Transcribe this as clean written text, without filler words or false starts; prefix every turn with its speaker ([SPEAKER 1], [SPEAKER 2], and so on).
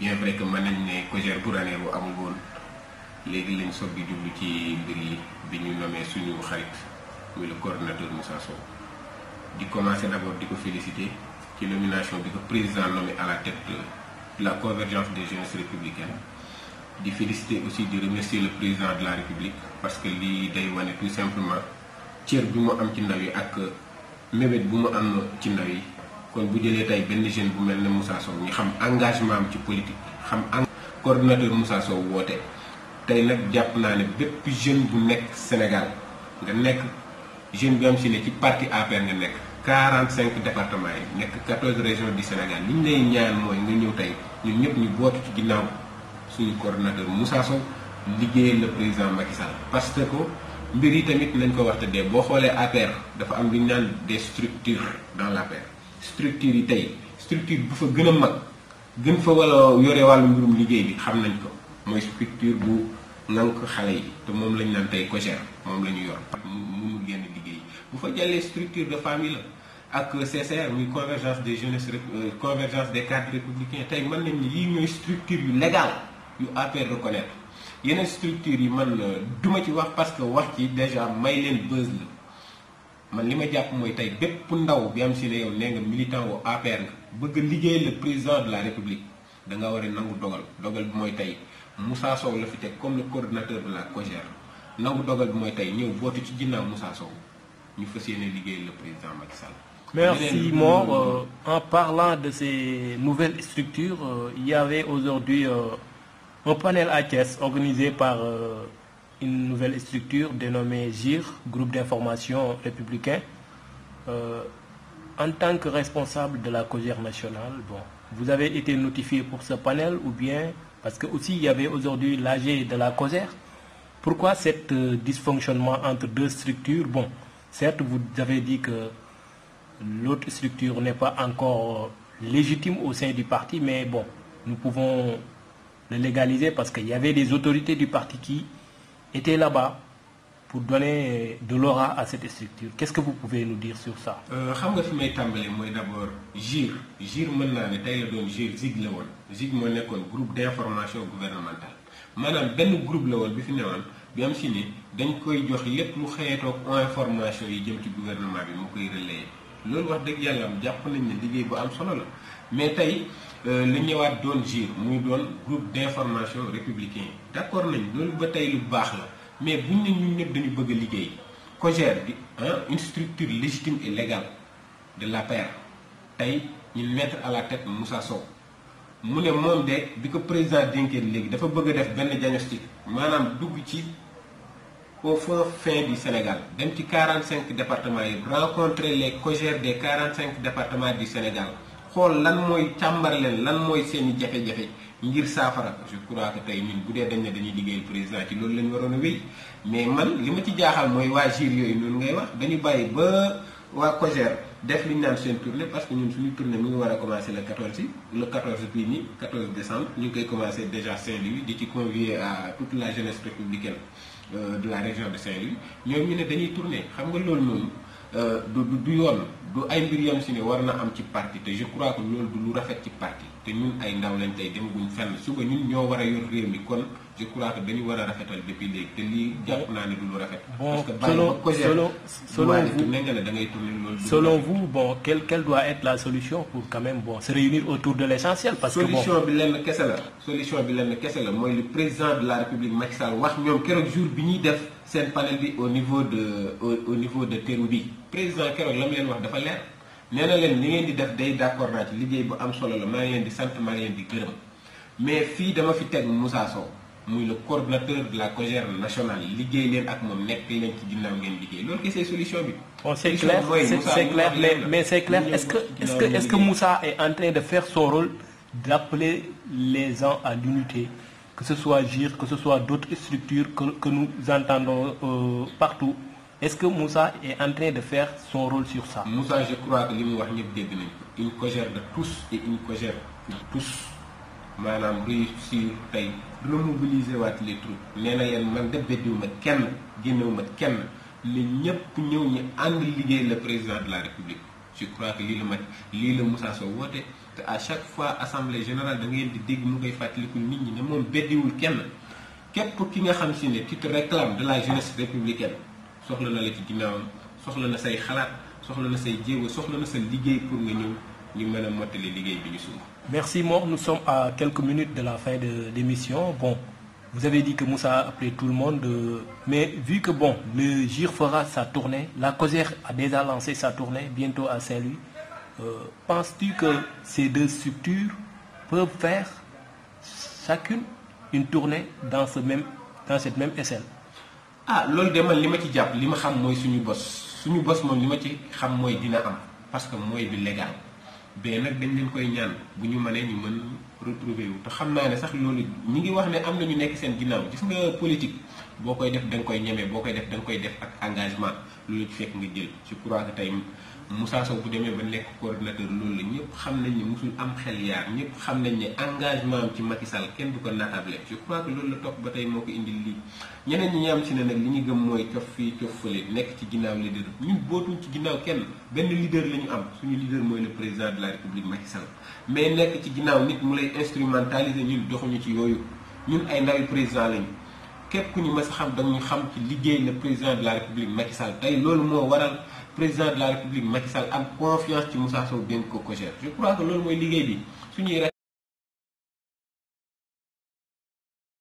[SPEAKER 1] bien vrai que mën nañ ne COJER bu Ranérou amul woon léegi lañ soog di jublu ci mbir yi bi ñu nommé suñu xarit muy le coordonnateur Moussa Sow di commencer d'abord di ko féliciter ci nomination bi ko président nommé à la tête de la convergence des jeunesses républicaines di féliciter aussi di remercier le président de la République parce que lii day wane tout simplement cër bi mu am ci ndaw yi ak mébét bu mu am ci ndaw yi kon bu jëlee tey benn jeune bu mel ne Moussa Sow ñu xam engagement am ci politique xam coordonnateur Moussa Sow woote tey nag jàpp naa ne bépp jeune bu nekk Sénégal nga nekk jeune bi am si ne ci parti APR nga nekk 45 départements yi nekk 14 régions du Sénégal li ñu lay ñaan mooy nga ñëw tey ñun ñëpp ñu bootu ci ginnaaw suñu coordonnateur Moussa Sow liggéeyal le président Macky Sall parce que mbir yi tamit nañ ko wax te dee boo xoolee APR dafa am lu ñu naan des structures dans l'APR structures yi tey structure bu fa gën a mag gën fa wala yore wàllu mbirum liggéey bi xam nañ ko mooy structure bu ngànk xale yi te moom lañ naan tey COJER moom la ñu yor mu génn liggéey bu fa jàllee structure de famille la ak CCR muy convergence des jeunesses convergence des cadres républicains tey mën nañ ni yii ñooy structure yu légal yu APR reconnaître yeneen structures yi man duma ci wax parce que wax ci déjà may leen buzz la man li ma jàpp mooy tey bépp ndaw bi am si ne yow nee nga militant wu APR nga bëgg a liggéey le président de la République da nga war a nangu dogal bi mooy tey Moussa Sow la fi teg comme le coordonnateur de la COJER nangu dogal bi mooy tey ñëw bootu ci ginnaaw Moussa Sow ñu fas yéene liggéey le président Macky Sall.
[SPEAKER 2] Merci Mor. En parlant de ces nouvelles structures, il y avait aujourd'hui un panel à Thiès organisé par une nouvelle structure dénommée GIR, Groupe d'information républicain. En tant que responsable de la COJER nationale, bon, vous avez été notifié pour ce panel ou bien parce que aussi il y avait aujourd'hui l'AG de la COJER. Pourquoi cet dysfonctionnement entre deux structures? Bon, certes, vous avez dit que l'autre structure n'est pas encore légitime au sein du parti, mais bon, nous pouvons le légaliser parce qu'il y avait des autorités du parti qui étaient là-bas pour donner de l'aura à cette structure. Qu'est-ce que vous pouvez nous dire sur ça?
[SPEAKER 1] xam nga fi may tàmbalee mooy d'abord GIR mën naa ne tey la doon GIR ZIG la woon ZIG moo nekkoon groupe d'information gouvernementale maanaam benn groupe la woon bi fi newoon bi am si ni dañ koy jox lépp lu xëyatoog information yi jëm ci gouvernement bi mu koy relayer loolu wax dëgg yàlla am jàpp nañ ne liggéey bu am solo la mais tey li ñëwaat doon GIR muy doon groupe d'information républicain d'accord nañ loolu ba tey lu baax la mais buñ ne ñun ñëpp dañu bëgg a liggéey COJER di une structure légitime et légale de l'APR tey ñu mettre à la tête Moussa Sow mu ne moom de bi ko président dénkee léegi dafa bëgg a def benn diagnostic maanaam dugg ci au fin du Sénégal dem ci 45 départements yi rencontrer les COJER des 45 départements du Sénégal xool lan mooy càmbar leen lan mooy seeni jafe-jafe ngir saafara je crois que tey ñun bu dee dañ ne dañuy liggéeyal président ci loolu lañu waroon a wéy mais man li ma ci jaaxal mooy waa GIR yooyu noonu ngay wax dañu bàyyi ba waa COJER def li ñu naan seen tournée parce que ñun suñu tournée mi ngi war a commencer le 14 bii nii 14 décembre ñu ngi koy commencer déjà Saint-Louis di ci convier à toute la jeunesse républicaine de la région de Saint-Louis ñoom ñu ne dañuy tourner xam nga loolu noonu du yoon du ay mbir yam si ne war na am ci parti te je crois que loolu du lu rafet ci parti te ñun ay ndaw lañ tey demaguñ fenn suba ñun ñoo war a yor réew mi kon je crois que dañu war a rafetal depuis léegi te lii jàpp naa ne du lu rafet.
[SPEAKER 2] Bon,
[SPEAKER 1] parce que
[SPEAKER 2] selon vous, bon, quelle doit être la solution pour quand même bon se réunir autour de l'essentiel parce que
[SPEAKER 1] solution bi lenn kese la mooy le président de la République Macky Sall wax ñoom keroog jour bi ñuy def seen panel bi au niveau de Terrou bi président keroog la mu leen wax dafa leer nee na leen li ngeen di def day d'accord naa ci liggéey bu am solo la maa ngi leen di sant maa ngi leen di gërëm mais fii dama fi teg Moussa Sow muy le coordonnateur de la COJER nationale liggéey leen ak moom nekk leen ci ginnaaw ngeen liggéey loolu kese solution bi.
[SPEAKER 2] Bon, c'est clair, mais c'est clair. Est-ce que Moussa est en train de faire son rôle d'appeler les gens à l'unité, que ce soit GIR, que ce soit d'autres structures que nous entendons partout? Est-ce que Moussa est en train de faire son rôle sur ça?
[SPEAKER 1] Moussa, je crois que li mu wax ñëpp dégg nañ ko une COJER de tous et une COJER pour tous maanaam réussir tey du la mobiliser waat les troupes nee na leen man de beddiwuma kenn génnewuma kenn ne ñëpp ñëw ñu ànd liggéey le président de la République je crois que lii la Moussa Sow woote te à chaque fois assemblée générale da ngeen di dégg mu koy fàttaliku nit ñi ne moom beddiwul kenn képp ki nga xam si ne tu te réclames de la jeunesse républicaine soxla na la ci ginnaawam soxla na say xalaat soxla na say jéego soxla na sa liggéey pour nga ñëw ñu mën a mottali liggéey bi ñu sumb.
[SPEAKER 2] Merci Mor, nous sommes à quelques minutes de la fin de l'émission. Bon, vous avez dit que Moussa a appelé tout le monde, mais vu que bon, le GIR fera sa tournée, la COSER a déjà lancé sa tournée bientôt à Saint-Louis. Penses-tu que ces deux structures peuvent faire chacune une tournée dans cette même SL?
[SPEAKER 1] Ah, loolu de man li ma ci jàpp li ma xam mooy suñu bos moom li ma ci xam mooy dina am parce que mooy bi légal mais nag dañ leen koy ñaan bu ñu mënee ñu mën retrouver wu te xam naa ne sax loolu ñi ngi wax ne am na ñu nekk seen ginnaaw gis nga politique boo koy def da nga koy ñeme boo koy def da nga koy def ak engagement loolu ci fekk nga jël je crois que tey Moussa Sow bu demee ba nekk coordinateur loolu la ñëpp xam nañ ne musul am xel yaar ñëpp xam nañ ne engagement am ci Macky Sall kenn du ko natable je crois que loolu la topp ba tey moo ko indil lii ñeneen ñi ñu am si ne nag li ñu gëm mooy cof fii cof fële nekk ci ginnaaw leader ñun bootuñ ci ginnaaw kenn benn leader la ñu am suñu leader mooy le président de la république Macky Sall mais nekk ci ginnaaw nit mu lay instrumentaliser ñun doxuñu ci yooyu ñun ay ndawi président lañu képp ku ñu mës a xam da ñu xam ci liggéey le président de la république Macky Sall tey loolu moo waral président de la république Macky Sall am confiance ci Moussa Sow dénk ko COJER je crois que loolu mooy liggéey bi suñuy